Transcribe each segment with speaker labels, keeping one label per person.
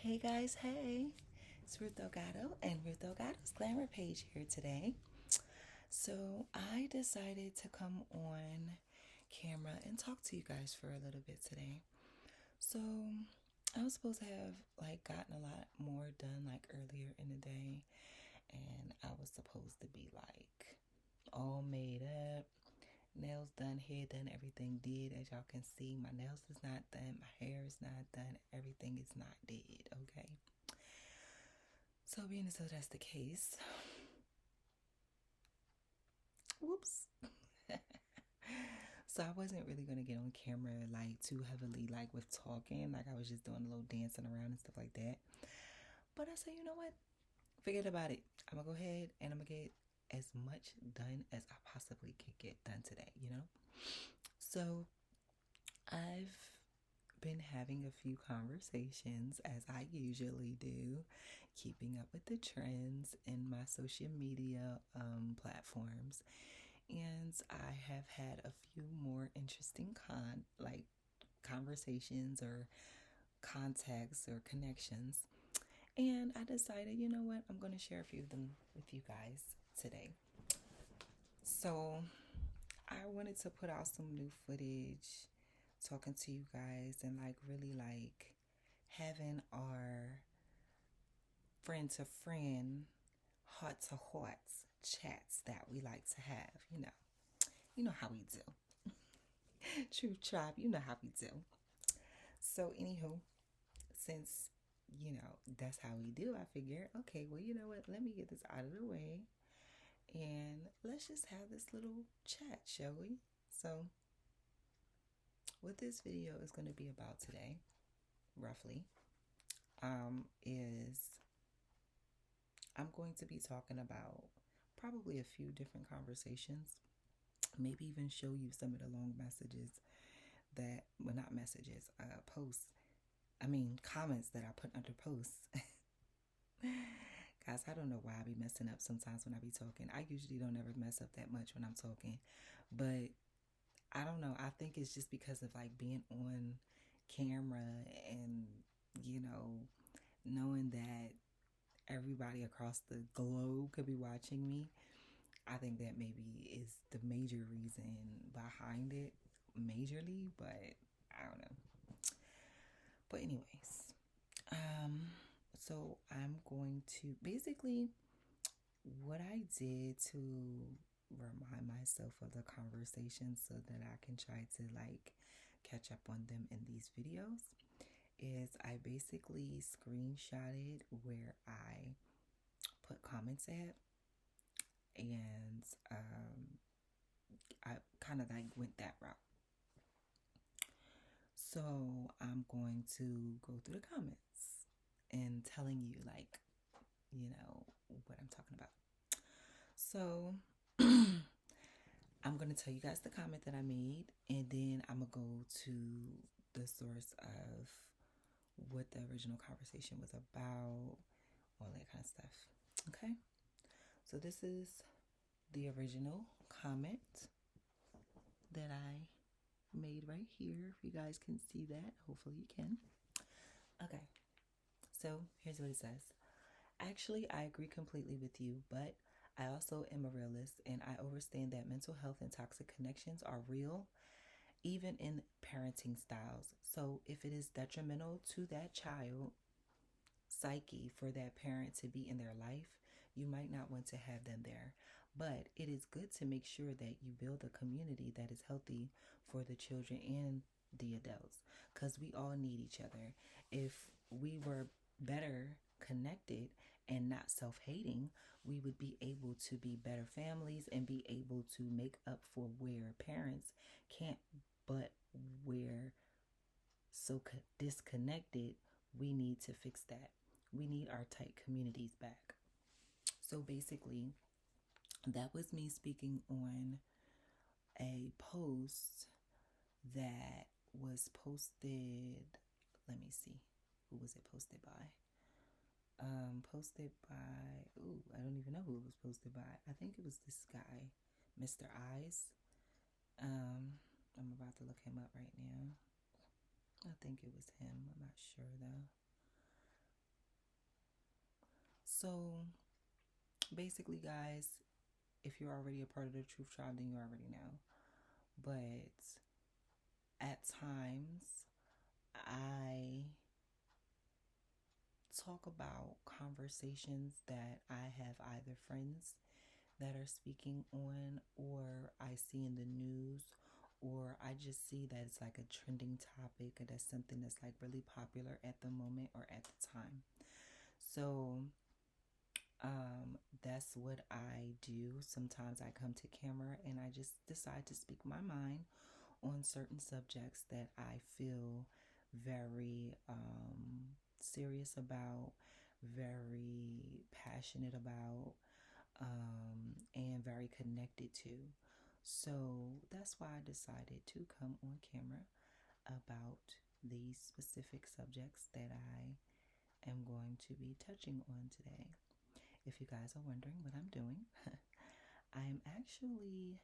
Speaker 1: Hey guys, hey, it's Ruth Delgado and Ruth Delgado's Glamour page here today. So, I decided to come on camera and talk to you guys for a little bit today. So, I was supposed to have gotten a lot more done earlier in the day, and I was supposed to be all made up, nails done, hair done, everything did. As y'all can see, my nails is not done, my hair is not done, everything is not did, okay? So being as though that's the case, whoops. So I wasn't really gonna get on camera too heavily with talking. I was just doing a little dancing around and stuff like that. But I said, you know what? Forget about it. I'm gonna go ahead and I'm gonna get as much done as I possibly can get done today, you know? So I've been having a few conversations as I usually do, keeping up with the trends in my social media platforms. And I have had a few more interesting conversations or contacts or connections. And I decided, you know what, I'm going to share a few of them with you guys today. So I wanted to put out some new footage talking to you guys and really having our friend to friend, heart to hearts chats that we like to have, you know. You know how we do. True tribe, you know how we do. So, anywho, since that's how we do, I figure, okay, well, you know what? Let me get this out of the way and let's just have this little chat, shall we? So, what this video is going to be about today, roughly, is I'm going to be talking about probably a few different conversations, maybe even show you some of the long messages that, well, not messages, posts, comments that I put under posts. Guys, I don't know why I be messing up sometimes when I be talking. I usually don't ever mess up that much when I'm talking. But I don't know. I think it's just because of being on camera and, you know, knowing that everybody across the globe could be watching me. I think that maybe is the major reason behind it, majorly, but I don't know. But anyways, so I'm going to basically what I did to remind myself of the conversation so that I can try to catch up on them in these videos is I basically screenshotted where I put comments at, and I kind of went that route. So I'm going to go through the comments and telling you what I'm talking about. So I'm going to tell you guys the comment that I made, and then I'm going to go to the source of what the original conversation was about, all that kind of stuff. Okay? So this is the original comment that I made right here. If you guys can see that, hopefully you can. Okay. So here's what it says. Actually, I agree completely with you, but I also am a realist and I understand that mental health and toxic connections are real, even in parenting styles. So if it is detrimental to that child psyche for that parent to be in their life, you might not want to have them there. But it is good to make sure that you build a community that is healthy for the children and the adults, because we all need each other. If we were better connected and not self-hating, we would be able to be better families and be able to make up for where parents can't, but we're so disconnected. We need to fix that. We need our tight communities back. So basically, that was me speaking on a post that was posted. Let me see. Who was it posted by? Posted by, I don't even know who it was posted by. I think it was this guy, Mr. Eyes. I'm about to look him up right now. I think it was him. I'm not sure though. So basically, guys, if you're already a part of the Truth Tribe, then you already know. But at times, I talk about conversations that I have either friends that are speaking on, or I see in the news, or I just see that it's like a trending topic, or that's something that's like really popular at the moment or at the time. So that's what I do. Sometimes I come to camera and I just decide to speak my mind on certain subjects that I feel very serious about, very passionate about, and very connected to. So that's why I decided to come on camera about these specific subjects that I am going to be touching on today. If you guys are wondering what I'm doing, I am actually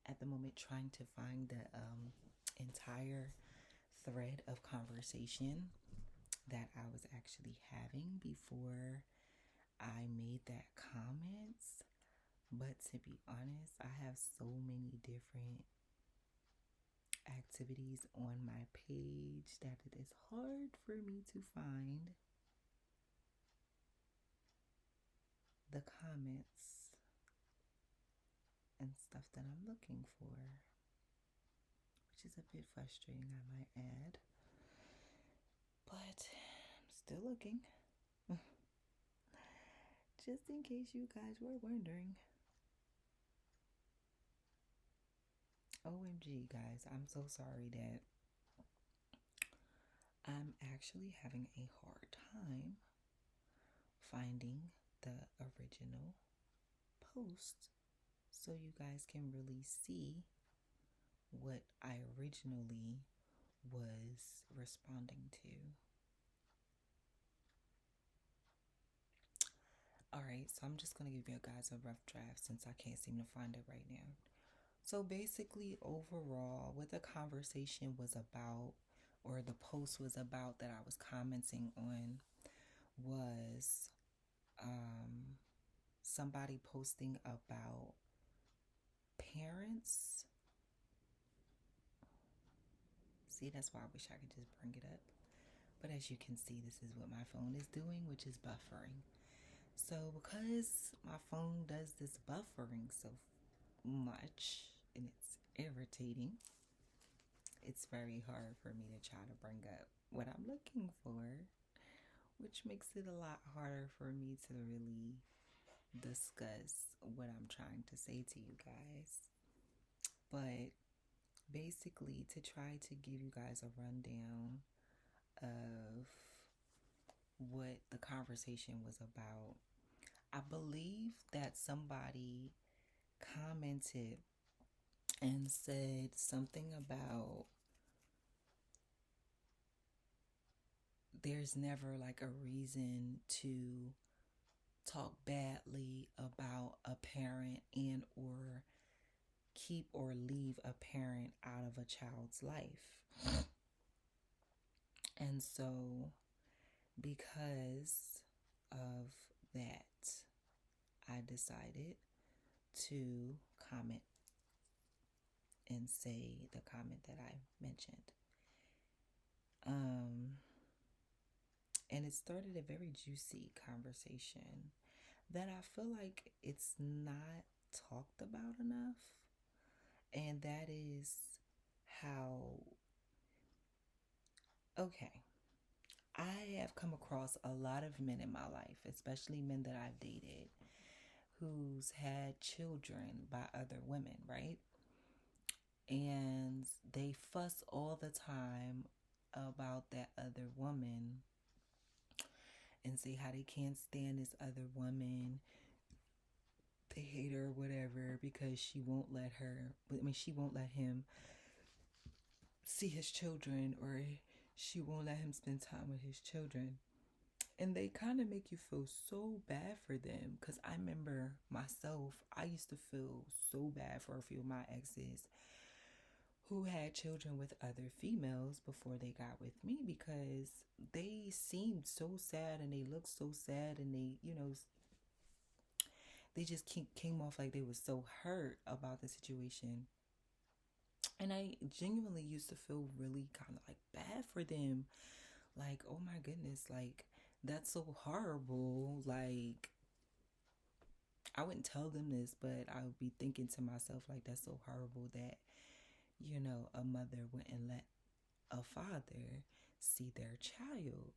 Speaker 1: at the moment trying to find the entire thread of conversation that I was actually having before I made that comment. But to be honest, I have so many different activities on my page that it is hard for me to find the comments and stuff that I'm looking for, which is a bit frustrating, I might add. But I'm still looking. Just in case you guys were wondering. OMG, guys, I'm so sorry that I'm actually having a hard time finding the original post so you guys can really see what I originally was responding to. Alright, so I'm just going to give you guys a rough draft since I can't seem to find it right now. So basically, overall, what the conversation was about, or the post was about that I was commenting on, was somebody posting about parents. See, that's why I wish I could just bring it up. But as you can see, this is what my phone is doing, which is buffering. So because my phone does this buffering so much and it's irritating, it's very hard for me to try to bring up what I'm looking for, which makes it a lot harder for me to really discuss what I'm trying to say to you guys. But basically, to try to give you guys a rundown of what the conversation was about, I believe that somebody commented and said something about there's never like a reason to talk badly about a parent and or keep or leave a parent out of a child's life. And so because of that, I decided to comment and say the comment that I mentioned. And it started a very juicy conversation that I feel like it's not talked about enough. And that is how, okay, I have come across a lot of men in my life, especially men that I've dated, who's had children by other women, right? And they fuss all the time about that other woman and say how they can't stand this other woman. They hate her or whatever because she won't let him see his children, or she won't let him spend time with his children. And they kind of make you feel so bad for them, because I remember myself, I used to feel so bad for a few of my exes who had children with other females before they got with me, because they seemed so sad and they looked so sad, and they just came off like they were so hurt about the situation. And I genuinely used to feel really kind of like bad for them. Like, oh my goodness, like, that's so horrible. Like, I wouldn't tell them this, but I would be thinking to myself, like, that's so horrible that, a mother wouldn't let a father see their child.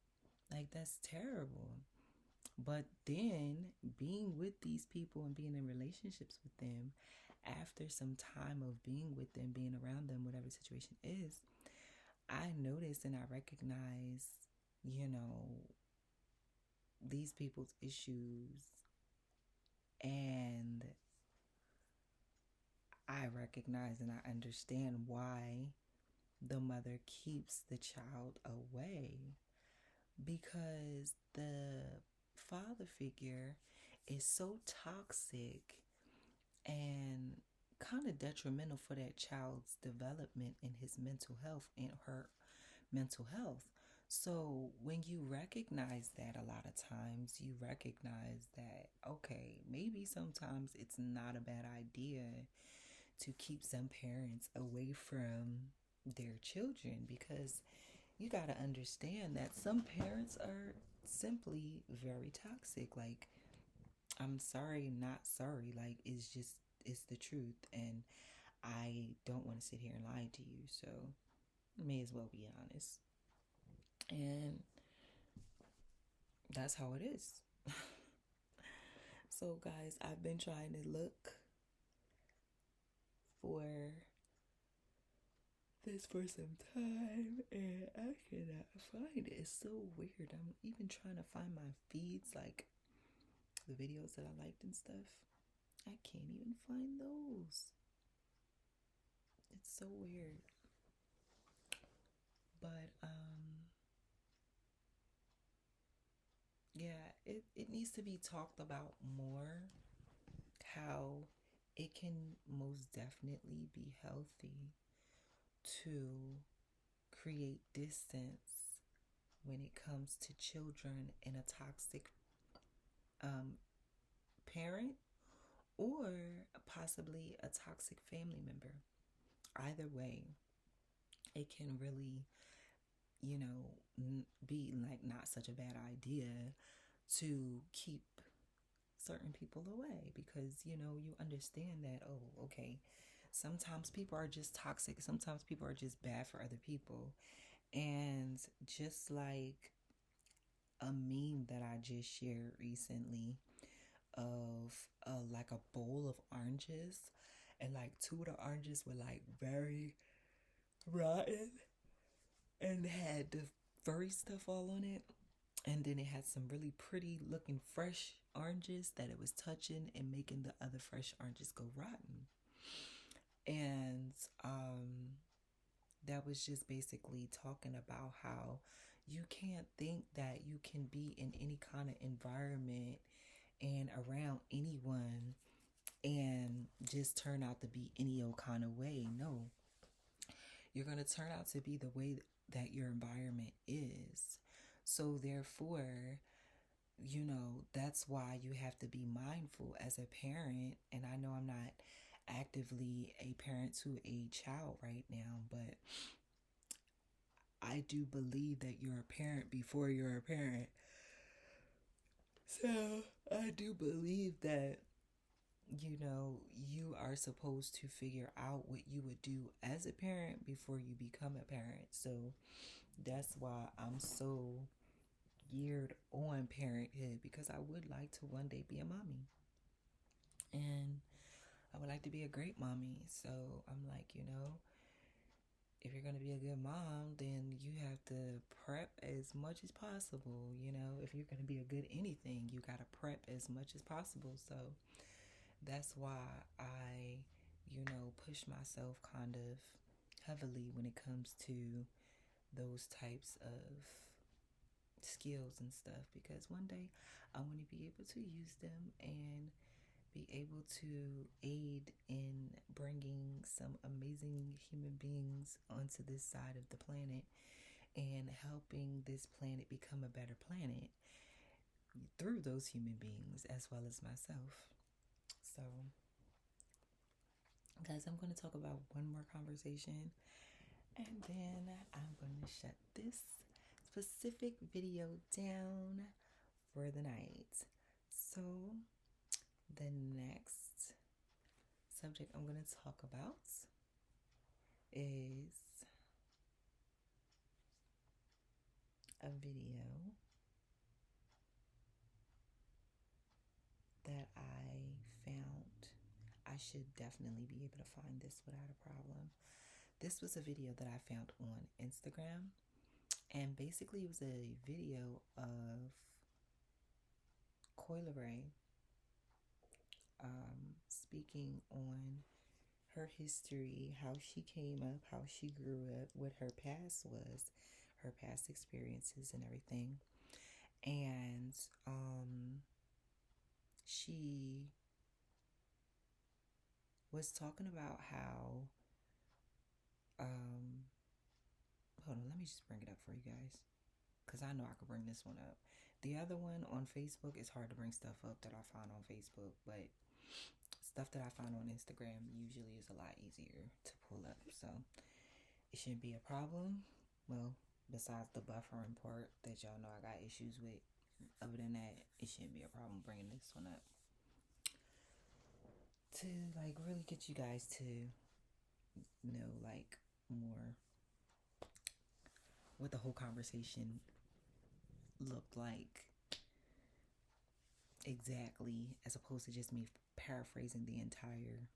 Speaker 1: Like, that's terrible. But then being with these people and being in relationships with them, after some time of being with them, being around them, whatever the situation is, I notice and I recognize, you know, these people's issues, and I recognize and I understand why the mother keeps the child away, because the father figure is so toxic and kind of detrimental for that child's development and his mental health and her mental health. So when you recognize that, a lot of times you recognize that, okay, maybe sometimes it's not a bad idea to keep some parents away from their children, because you got to understand that some parents are simply very toxic. Like, I'm sorry, not sorry. Like, it's the truth. And I don't want to sit here and lie to you. So, may as well be honest. And that's how it is. So, guys, I've been trying to look for this for some time and I cannot find it. It's so weird. I'm even trying to find my feeds, like the videos that I liked and stuff. I can't even find those. It's so weird. But yeah, it needs to be talked about more, how it can most definitely be healthy to create distance when it comes to children and a toxic um, parent, or possibly a toxic family member. Either way, it can really, be like not such a bad idea to keep certain people away, because you understand that, oh, okay, sometimes people are just toxic, sometimes people are just bad for other people. And just like a meme that I just shared recently of like a bowl of oranges, and like two of the oranges were like very rotten and had the furry stuff all on it, and then it had some really pretty looking fresh oranges that it was touching and making the other fresh oranges go rotten. And that was just basically talking about how you can't think that you can be in any kind of environment and around anyone and just turn out to be any old kind of way. No, you're going to turn out to be the way that your environment is. So therefore, that's why you have to be mindful as a parent. And I know I'm not actively a parent to a child right now, but I do believe that you're a parent before you're a parent. So I do believe that, you are supposed to figure out what you would do as a parent before you become a parent. So that's why I'm so geared on parenthood, because I would like to one day be a mommy. And I would like to be a great mommy. So I'm like, if you're going to be a good mom, then you have to prep as much as possible. If you're going to be a good anything, you got to prep as much as possible. So that's why I, push myself kind of heavily when it comes to those types of skills and stuff, because one day I want to be able to use them and be able to aid in bringing some amazing human beings onto this side of the planet and helping this planet become a better planet through those human beings as well as myself. So, guys, I'm going to talk about one more conversation and then I'm going to shut this specific video down for the night. So, the next subject I'm going to talk about is a video that I found. I should definitely be able to find this without a problem. This was a video that I found on Instagram, and basically it was a video of Coi Leray speaking on her history, how she came up, how she grew up, what her past was, her past experiences and everything. And she was talking about how hold on, let me just bring it up for you guys, because I know I could bring this one up. The other one on Facebook, is hard to bring stuff up that I find on Facebook, but stuff that I find on Instagram usually is a lot easier to pull up, so it shouldn't be a problem. Well, besides the buffering part that y'all know I got issues with, other than that, it shouldn't be a problem bringing this one up to like really get you guys to know like more what the whole conversation looked like exactly, as opposed to just me paraphrasing the entire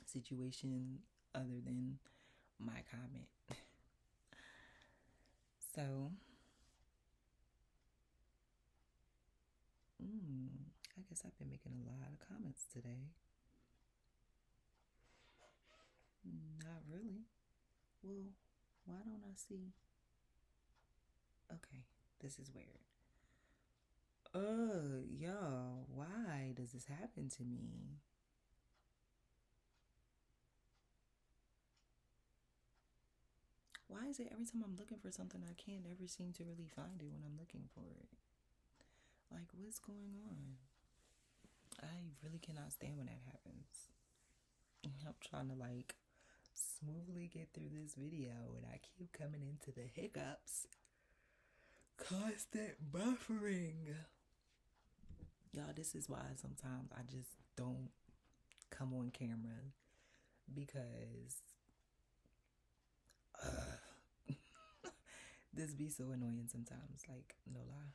Speaker 1: situation other than my comment. So, I guess I've been making a lot of comments today. Not really. Well, why don't I see? Okay, this is weird. Y'all, why does this happen to me? Why is it every time I'm looking for something, I can't ever seem to really find it when I'm looking for it? Like, what's going on? I really cannot stand when that happens. I'm trying to like smoothly get through this video and I keep coming into the hiccups. Constant buffering. Y'all, this is why sometimes I just don't come on camera, because this be so annoying sometimes, like, no lie.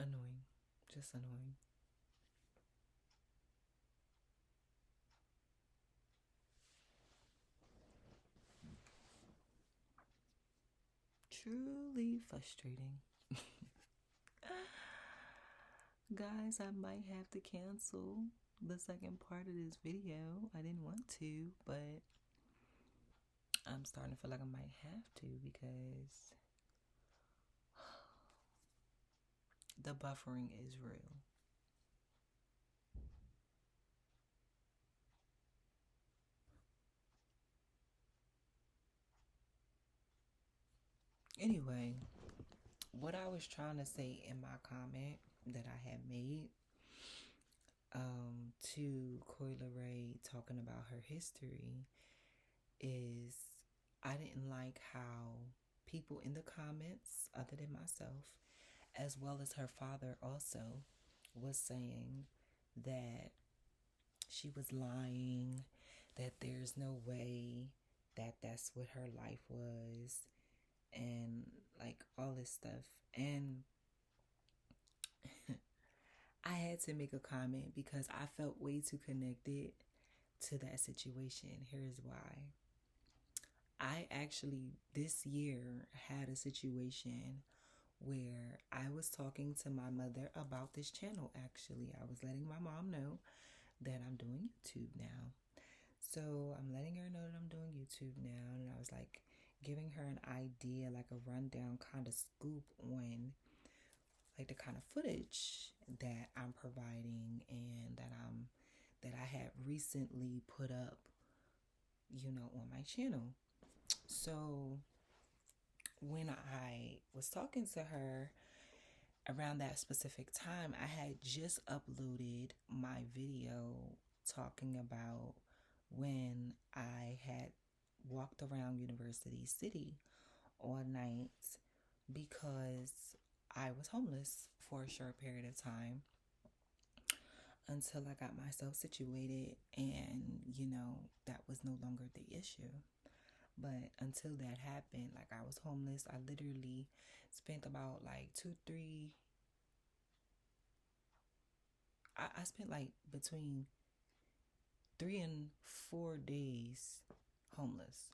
Speaker 1: Annoying. Just annoying. Truly frustrating. Guys, I might have to cancel the second part of this video. I didn't want to, but I'm starting to feel like I might have to, because the buffering is real. Anyway, what I was trying to say in my comment that I had made to Coi Leray talking about her history is, I didn't like how people in the comments, other than myself, as well as her father also, was saying that she was lying, that there's no way that that's what her life was, and like all this stuff. And I had to make a comment because I felt way too connected to that situation. Here's why. I actually this year had a situation where I was talking to my mother about this channel. Actually, I was letting my mom know that I'm doing YouTube now. So I'm letting her know that I'm doing YouTube now, and I was like giving her an idea, like a rundown kind of scoop on like the kind of footage that I'm providing and that I had recently put up, on my channel. So when I was talking to her around that specific time, I had just uploaded my video talking about when I had walked around University City all night because I was homeless for a short period of time until I got myself situated, and that was no longer the issue. But until that happened, like, I was homeless. I literally spent about like I spent like between 3 and 4 days homeless.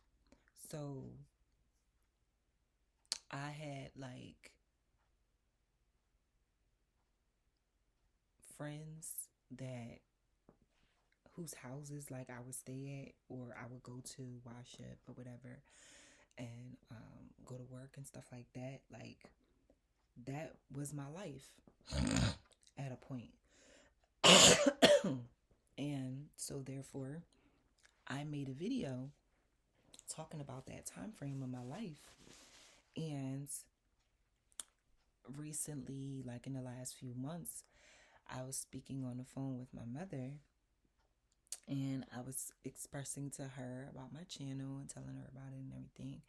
Speaker 1: So I had like friends that whose houses like I would stay at, or I would go to wash up or whatever, and go to work and stuff like that. Like, that was my life at a point. And so therefore I made a video talking about that time frame of my life. And recently, like in the last few months, I was speaking on the phone with my mother, and I was expressing to her about my channel and telling her about it and everything,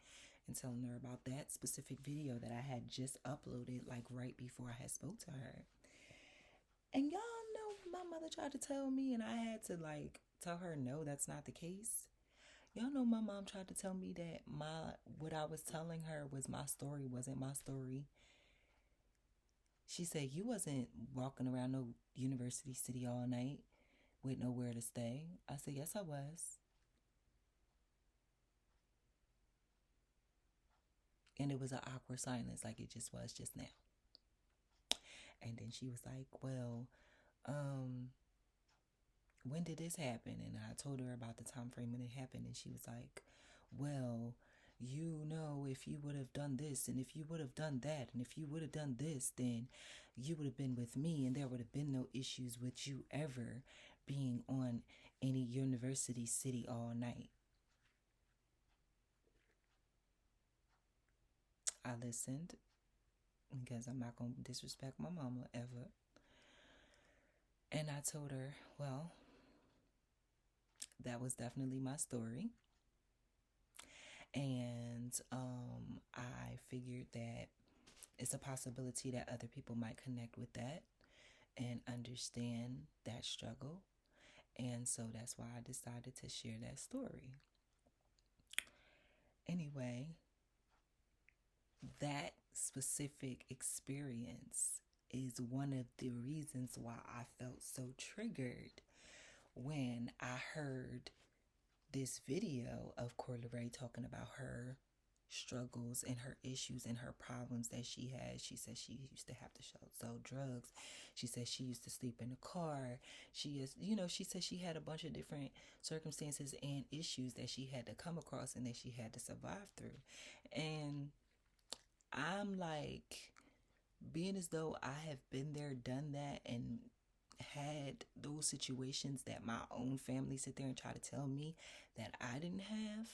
Speaker 1: and telling her about that specific video that I had just uploaded like right before I had spoke to her. And y'all know my mother tried to tell me, and I had to like tell her no, that's not the case. Y'all know my mom tried to tell me that what I was telling her was my story, wasn't my story. She said, you wasn't walking around no University City all night with nowhere to stay. I said, yes, I was. And it was an awkward silence, like it just was just now. And then she was like, well, when did this happen? And I told her about the time frame when it happened, and she was like, well, if you would have done this, and if you would have done that, and if you would have done this, then you would have been with me, and there would have been no issues with you ever being on any University City all night. I listened, because I'm not going to disrespect my mama ever. And I told her, well, that was definitely my story. And I figured that it's a possibility that other people might connect with that and understand that struggle. And so that's why I decided to share that story. Anyway, that specific experience is one of the reasons why I felt so triggered when I heard this video of Corleray talking about her struggles and her issues and her problems that she had. She said she used to have to sell drugs. She said she used to sleep in the car. She said she had a bunch of different circumstances and issues that she had to come across and that she had to survive through. And I'm like, being as though I have been there, done that, and had those situations that my own family sit there and try to tell me that I didn't have,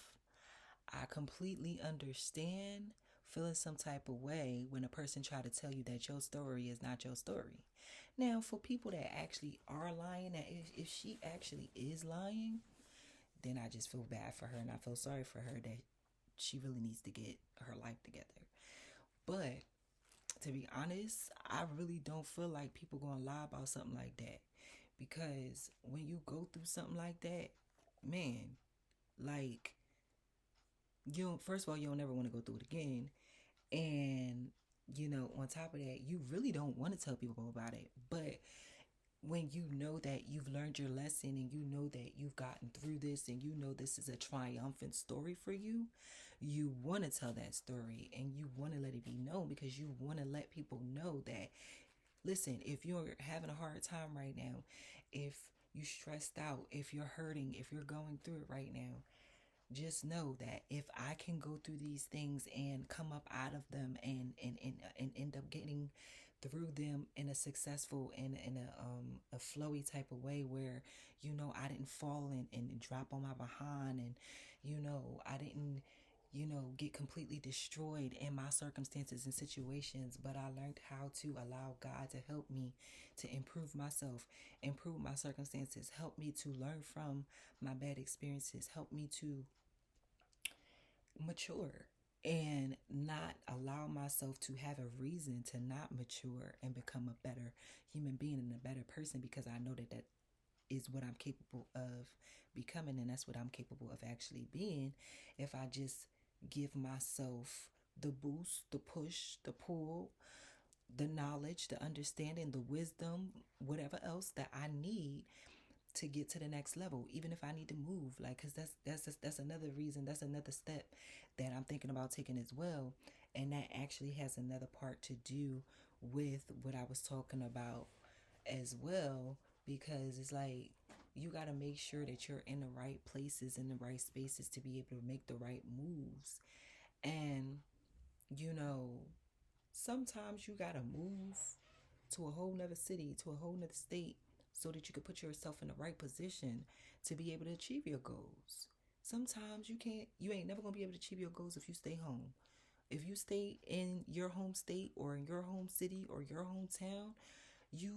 Speaker 1: I completely understand feeling some type of way when a person try to tell you that your story is not your story. Now, for people that actually are lying, that if she actually is lying, then I just feel bad for her, and I feel sorry for her that she really needs to get her life together. But to be honest, I really don't feel like people gonna lie about something like that, because when you go through something like that, man, like, first of all, you don't never want to go through it again, and on top of that, you really don't want to tell people about it. But when you know that you've learned your lesson, and you know that you've gotten through this, and you know this is a triumphant story for you, you want to tell that story, and you want to let it be known, because you want to let people know that, listen, if you're having a hard time right now, if you stressed out, if you're hurting, if you're going through it right now, just know that if I can go through these things and come up out of them and end up getting through them in a successful and in a flowy type of way where I didn't fall and drop on my behind, and I didn't get completely destroyed in my circumstances and situations, but I learned how to allow God to help me to improve myself, improve my circumstances, help me to learn from my bad experiences, help me to mature and not allow myself to have a reason to not mature and become a better human being and a better person, because I know that is what I'm capable of becoming, and that's what I'm capable of actually being if I just give myself the boost, the push, the pull, the knowledge, the understanding, the wisdom, whatever else that I need to get to the next level, even if I need to move, like, because that's another reason, that's another step that I'm thinking about taking as well. And that actually has another part to do with what I was talking about as well, because it's like you got to make sure that you're in the right places, in the right spaces, to be able to make the right moves. And you know sometimes you got to move to a whole nother city, to a whole nother state, so that you can put yourself in the right position to be able to achieve your goals. Sometimes you ain't never gonna be able to achieve your goals if you stay home. If you stay in your home state or in your home city or your hometown, you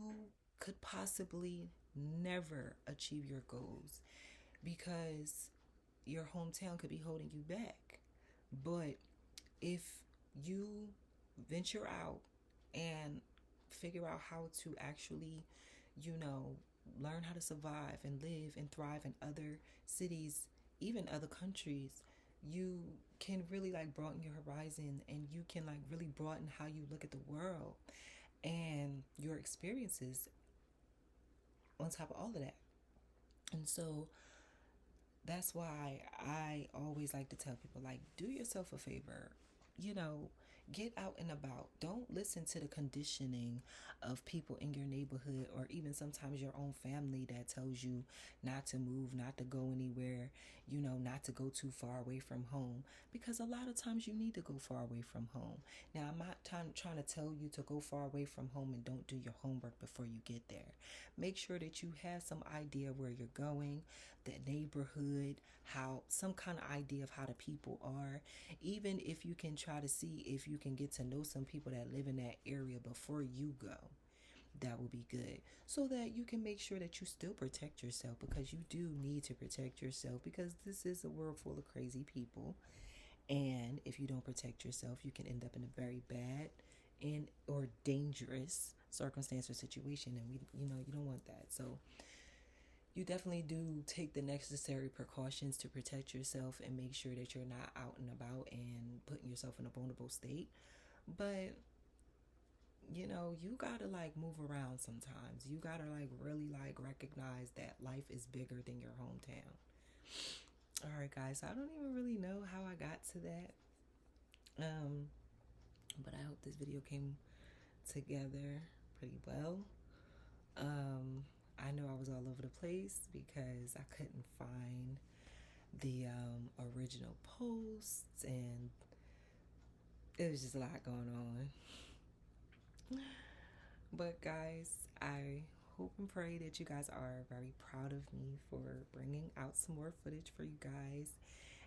Speaker 1: could possibly never achieve your goals, because your hometown could be holding you back. But if you venture out and figure out how to actually, you know, learn how to survive and live and thrive in other cities, even other countries, you can really like broaden your horizon, and you can like really broaden how you look at the world and your experiences on top of all of that. And so that's why I always like to tell people, like, do yourself a favor, you know, get out and about. Don't listen to the conditioning of people in your neighborhood, or even sometimes your own family, that tells you not to move, not to go anywhere, not to go too far away from home, because a lot of times you need to go far away from home. Now, I'm not trying to tell you to go far away from home and don't do your homework before you get there. Make sure that you have some idea where you're going, the neighborhood, how, some kind of idea of how the people are. Even if you can try to see if you can get to know some people that live in that area before you go, that will be good, so that you can make sure that you still protect yourself, because you do need to protect yourself, because this is a world full of crazy people. And if you don't protect yourself, you can end up in a very bad and or dangerous circumstance or situation, and you don't want that. So you definitely do take the necessary precautions to protect yourself and make sure that you're not out and about and putting yourself in a vulnerable state. But you gotta like move around sometimes. You gotta like really like recognize that life is bigger than your hometown. All right, guys, I don't even really know how I got to that. But I hope this video came together pretty well. I know I was all over the place because I couldn't find the original posts, and it was just a lot going on. But guys, I hope and pray that you guys are very proud of me for bringing out some more footage for you guys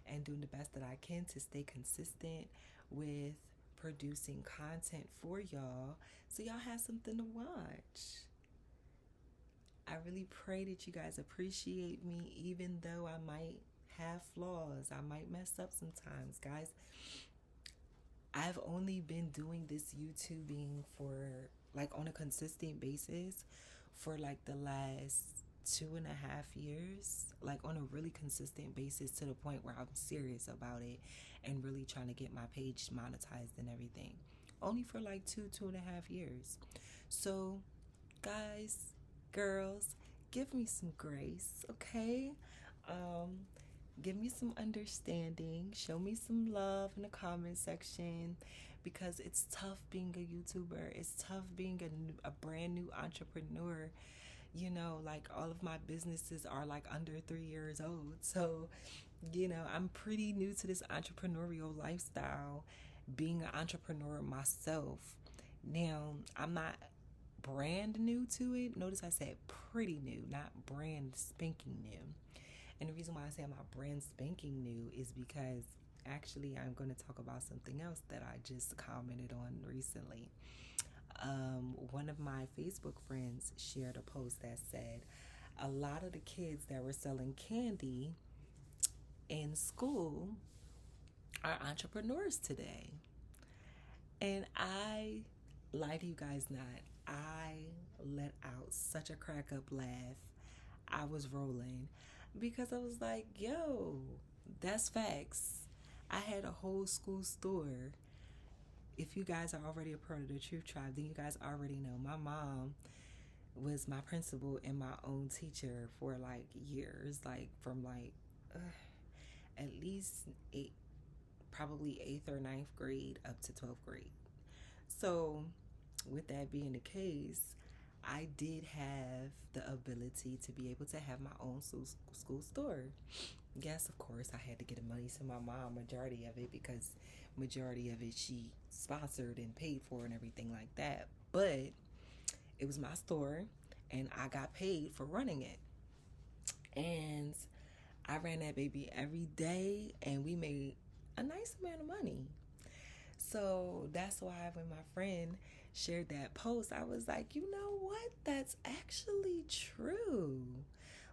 Speaker 1: and doing the best that I can to stay consistent with producing content for y'all, so y'all have something to watch. I really pray that you guys appreciate me, even though I might have flaws. I might mess up sometimes, guys. I've only been doing this YouTubing for like on a consistent basis for like the last 2.5 years, like on a really consistent basis, to the point where I'm serious about it and really trying to get my page monetized and everything. Only for like 2.5 years. So, guys, girls, give me some grace, okay? Um, Give me some understanding. Show me some love in the comment section, because it's tough being a YouTuber. It's tough being a brand new entrepreneur. Like all of my businesses are like under 3 years old. So, I'm pretty new to this entrepreneurial lifestyle, being an entrepreneur myself. Now, I'm not brand new to it. Notice I said pretty new, not brand spanking new. And the reason why I say I'm not brand spanking new is because actually I'm going to talk about something else that I just commented on recently. One of my Facebook friends shared a post that said a lot of the kids that were selling candy in school are entrepreneurs today. And I, lie to you guys not, I let out such a crack up laugh. I was rolling because I was like, yo, that's facts. I had a whole school store. If you guys are already a part of the Truth Tribe, then you guys already know my mom was my principal and my own teacher for like years, like from like at least probably eighth or ninth grade up to 12th grade. So, with that being the case, I did have the ability to be able to have my own school store. Yes, of course, I had to get the money to my mom, majority of it, because majority of it she sponsored and paid for and everything like that. But it was my store, and I got paid for running it. And I ran that baby every day, and we made a nice amount of money. So that's why when my friend shared that post, I was like, you know what? That's actually true.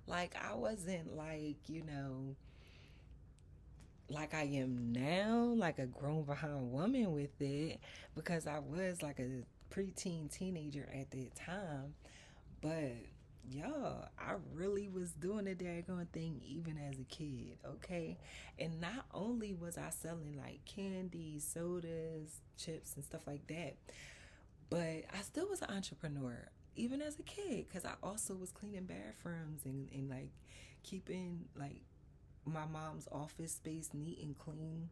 Speaker 1: Like, I wasn't like, like I am now, like a grown behind woman with it, because I was like a preteen teenager at that time. But y'all, I really was doing the daggone thing even as a kid, okay? And not only was I selling like candy, sodas, chips, and stuff like that, but I still was an entrepreneur even as a kid, because I also was cleaning bathrooms and like keeping like my mom's office space neat and clean,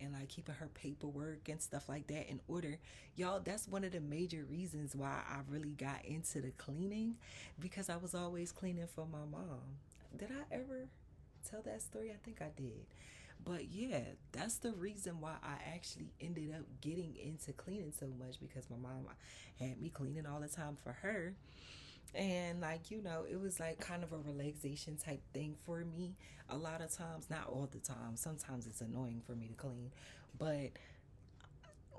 Speaker 1: and like keeping her paperwork and stuff like that in order. Y'all, that's one of the major reasons why I really got into the cleaning, because I was always cleaning for my mom. Did I ever tell that story? I think I did. But yeah, that's the reason why I actually ended up getting into cleaning so much, because my mom had me cleaning all the time for her. And like, it was like kind of a relaxation type thing for me a lot of times, not all the time. Sometimes it's annoying for me to clean, but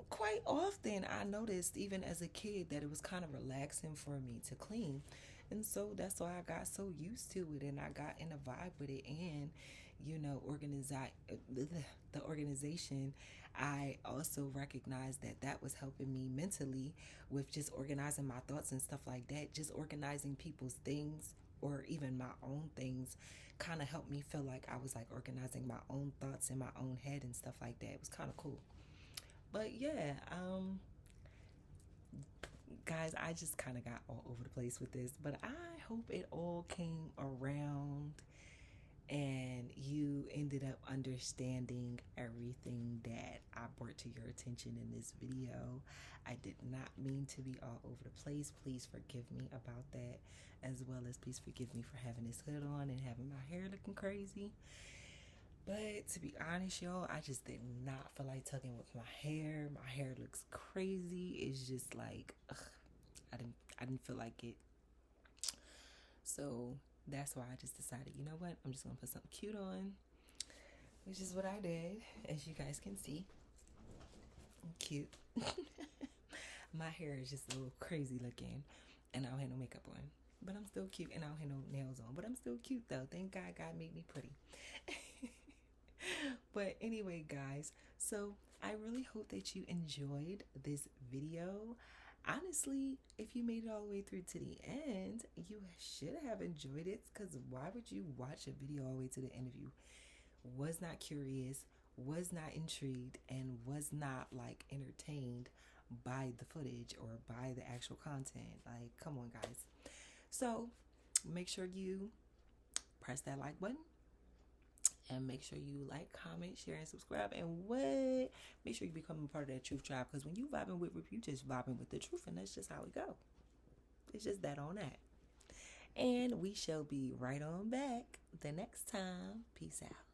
Speaker 1: quite often I noticed even as a kid that it was kind of relaxing for me to clean. And so that's why I got so used to it, and I got in a vibe with it. And the organization, I also recognized that that was helping me mentally with just organizing my thoughts and stuff like that. Just organizing people's things or even my own things kind of helped me feel like I was like organizing my own thoughts in my own head and stuff like that. It was kind of cool. But yeah, guys, I just kind of got all over the place with this, but I hope it all came around and you ended up understanding everything that I brought to your attention in this video. I did not mean to be all over the place. Please forgive me about that, as well as please forgive me for having this hood on and having my hair looking crazy. But to be honest, y'all, I just did not feel like tugging with my hair. My hair looks crazy. It's just like, ugh, I didn't feel like it. So that's why I just decided, you know what? I'm just gonna put something cute on, which is what I did, as you guys can see. I'm cute. My hair is just a little crazy looking, and I don't have no makeup on. But I'm still cute, and I don't have no nails on. But I'm still cute though. Thank God God made me pretty. But anyway, guys, so I really hope that you enjoyed this video. Honestly, if you made it all the way through to the end, you should have enjoyed it, because why would you watch a video all the way to the end if you was not curious, was not intrigued, and was not like entertained by the footage or by the actual content? Like, come on, guys. So make sure you press that like button, and make sure you like, comment, share, and subscribe. And make sure you become a part of that Truth Tribe, because when you vibing with Rip, you just vibing with the truth, and that's just how we go. It's just that on that. And we shall be right on back the next time. Peace out.